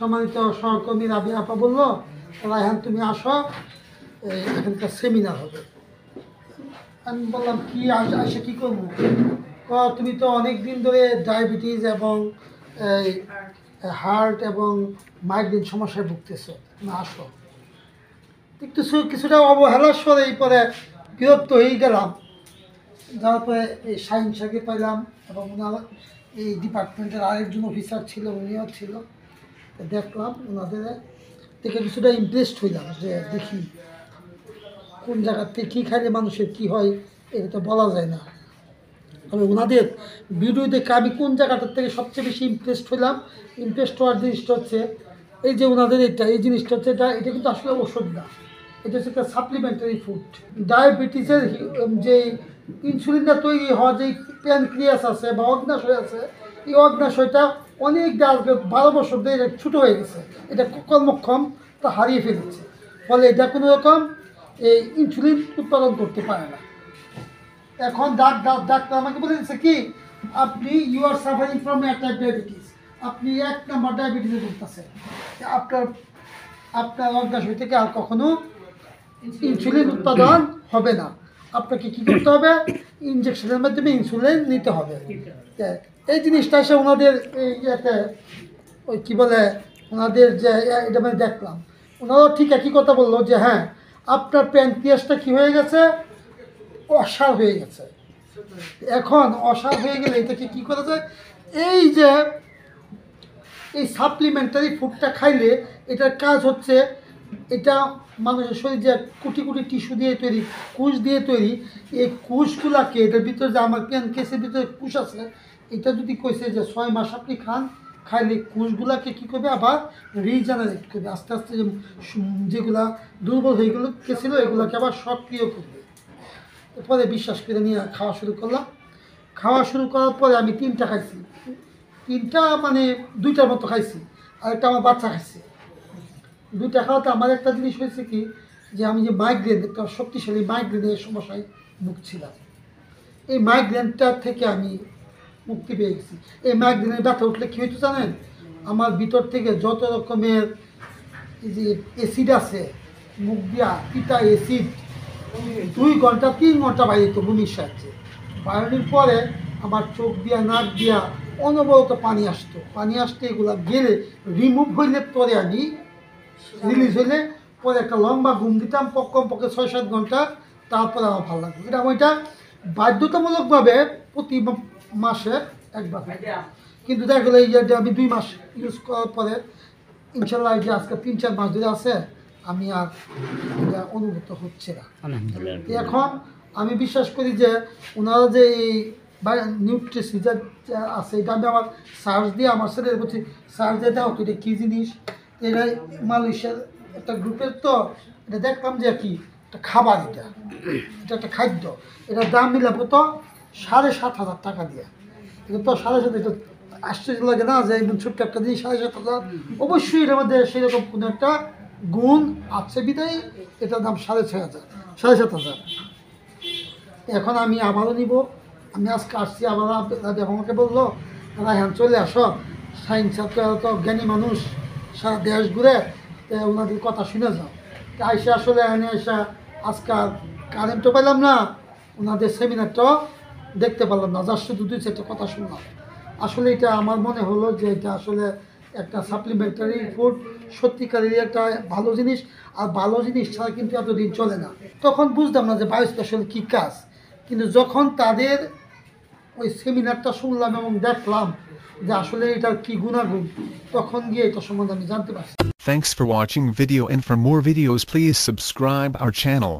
সম্মানিত সহকর্মী রাবি আপা বললো, রায়হান তুমি আসো, এখানকার সেমিনার হবে। আমি বললাম কি আসে কী করবো? তুমি তো অনেক দিন ধরে ডায়াবেটিস এবং হার্ট এবং মাইগ্রেন সমস্যায় ভুগতেছো, না আসো। একটু কিছুটা অবহেলার স্বরে এই পরে বিরক্ত হয়ে গেলাম। যাওয়ার পরে এই শাহিন শাহকে পাইলাম এবং ওনার এই ডিপার্টমেন্টের আরেকজন অফিসার ছিল, উনিও ছিল। দেখলাম ওনাদের থেকে কিছুটা ইমপ্রেসড হইলাম যে দেখি কোন জায়গার থেকে কী খাইলে মানুষের কী হয় এটা তো বলা যায় না। তবে ওনাদের ভিডিও দেখে আমি কোন জায়গাটার থেকে সবচেয়ে বেশি ইমপ্রেসড হইলাম, ইমপ্রেসড হওয়ার জিনিসটা হচ্ছে এই যে ওনাদের এই জিনিসটা হচ্ছে এটা কিন্তু আসলে ওষুধ না, এটা হচ্ছে একটা সাপ্লিমেন্টারি ফুড। ডায়াবেটিসের যে ইনসুলিনটা তৈরি হওয়া যে প্যানক্রিয়াস আছে বা অগ্নাশয় আছে, এই অগ্নাশয়টা অনেক 12 বছর ধরে এটা ছোটো হয়ে গেছে, এটা কর্মক্ষম তা হারিয়ে ফেলেছে। ফলে এটা কোনো রকম এই ইনসুলিন উৎপাদন করতে পারে না। এখন ডাক্তার আমাকে বলে দিচ্ছে কি, আপনি you are suffering from diabetes, আপনি 1 নম্বর ডায়াবেটিসে ভুগতেছেন। আপনার অগ্নাশয় থেকে আর কখনো ইনসুলিন উৎপাদন হবে না। আপনাকে কী করতে হবে? ইনজেকশনের মাধ্যমে ইনসুলিন নিতে হবে। এই জিনিসটা এসে ওনাদের ইয়েতে ওই কী বলে ওনাদের যে এটা মানে দেখলাম, ওনারাও ঠিক একই কথা বললো যে হ্যাঁ আপনার প্যানক্রিয়াসটা কী হয়ে গেছে, অসার হয়ে গেছে। এখন অসার হয়ে গেলে এটাকে কী করা যায়? এই যে এই সাপ্লিমেন্টারি ফুডটা খাইলে এটার কাজ হচ্ছে, এটা মানুষের শরীর যে কোটি কোটি টিস্যু দিয়ে তৈরি, কোষ দিয়ে তৈরি, এই কোষগুলাকে এটার ভিতরে যে আমার প্যানক্রিয়াসের ভিতরে কোষ আছে, এটা যদি কইছে যে 6 মাস আপনি খাইলে কোষগুলাকে কী করবে, আবার রিজেনারেট করবে, আস্তে আস্তে যেগুলা দুর্বল হয়ে গেছিল এগুলোকে আবার সক্রিয় করবে। এরপরে বিশ্বাস করে নিয়ে খাওয়া শুরু করলাম। খাওয়া শুরু করার পরে আমি 3টা খাইছি, 3টা মানে 2টার মতো খাইছি, আর একটা আমার বাচ্চা খাইছে। 2টা খাওয়াতে আমার একটা জিনিস হয়েছে কি, যে আমি যে মাইগ্রেন, একটা শক্তিশালী মাইগ্রেনের সমস্যায় ভুগছিলাম, এই মাইগ্রেনটা থেকে আমি মুক্তি পেয়ে গেছি। এই মাইগ্রেনের ব্যথা উঠলে কী হইতো জানেন? আমার ভিতর থেকে যত রকমের এই যে অ্যাসিড আছে, মুখ দিয়া পিতা অ্যাসিড 2 ঘন্টা 3 ঘন্টা বাইরে তো বমির সাহায্যে বাইরের পরে আমার চোখ দিয়া নাক দিয়া অনবরত পানি আসতে এগুলো গেলে রিমুভ হইলে পরে আমি রিলিজ হইলে পরে একটা লম্বা ঘুম দিতাম কমপক্ষে 6-7 ঘন্টা, তারপরে আমার ভালো লাগবে। এটা ওইটা বাধ্যতামূলকভাবে প্রতি মাসে একবার। কিন্তু দেখা গেলো এই যে আমি 2 মাস ইউজ করার পরে ইনশাল্লাহ যে আজকে 3-4 মাস ধরে আছে আমি আর এটা অনুভূত হচ্ছে না। এখন আমি বিশ্বাস করি যে ওনারা যে এই নিউট্রিশন আছে, এটা আমি আমার সার্চ দিয়ে আমার ছেলের প্রতি সার্চ দিয়ে দেওয়া, এটা কী জিনিস, এটা মালয়েশিয়ার একটা গ্রুপের, তো এটা দেখলাম যে কি একটা খাবার, এটা একটা খাদ্য, এটার দাম নিলাম কত 7,500 টাকা দিয়ে। এটা তো 7,500, এটা আশ্চর্য লাগে না যে একদম ছোট্ট একটা জিনিস 7,500। অবশ্যই এটার মধ্যে সেরকম কোনো একটা গুণ আছে বিদায় এটার দাম 6,500 এখন আমি আবারও নিব। আমি আজকে আসছি আবার, আমাকে বললো রায়হান চলে আসো, সাইন্স ছাত্র তো জ্ঞানী মানুষ, সারা দেশ ঘুরে ওনাদের কথা শুনে যাও। আইসা আসলে এনে এসে আজকাল কারেন্টও পেলাম না, ওনাদের সেমিনারটাও দেখতে পারলাম না, যার শুধু 2-4টা কথা শুনলাম। আসলে এটা আমার মনে হলো যে এটা আসলে একটা সাপ্লিমেন্টারি ফুড, সত্যিকারেরই একটা ভালো জিনিস। আর ভালো জিনিস ছাড়া কিন্তু এতদিন চলে না। তখন বুঝতাম না যে বায়োস্পেশাল কী কাজ, কিন্তু যখন তাদের ওই সেমিনারটা শুনলাম এবং দেখলাম যে আসলে এটার কী গুণাগুণ, তখন গিয়ে এটা সম্বন্ধে আমি জানতে পারছি। Thanks for watching video, and for more videos please subscribe our channel.